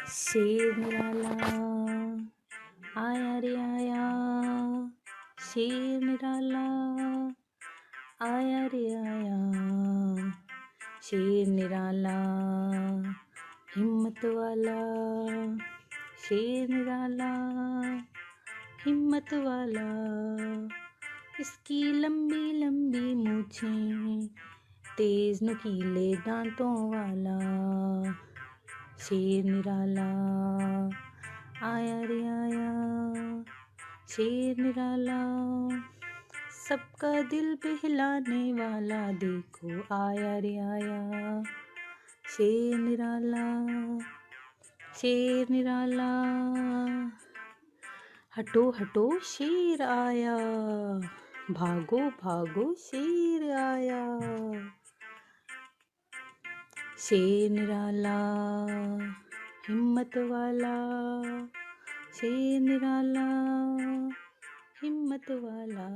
शेर निराला आया रे आया, शेर निराला आया रे आया, शेर निराला हिम्मत वाला, शेर निराला हिम्मत वाला, इसकी लंबी लंबी मूछें, तेज नुकीले दांतों वाला, शेर निराला आया रे आया, शेर निराला सबका दिल बहलाने वाला, देखो आया रे आया, शेर निराला, शेर निराला, हटो हटो शेर आया, भागो भागो शेर आया, शेर निराला हिम्मत वाला, शेर निराला हिम्मत वाला।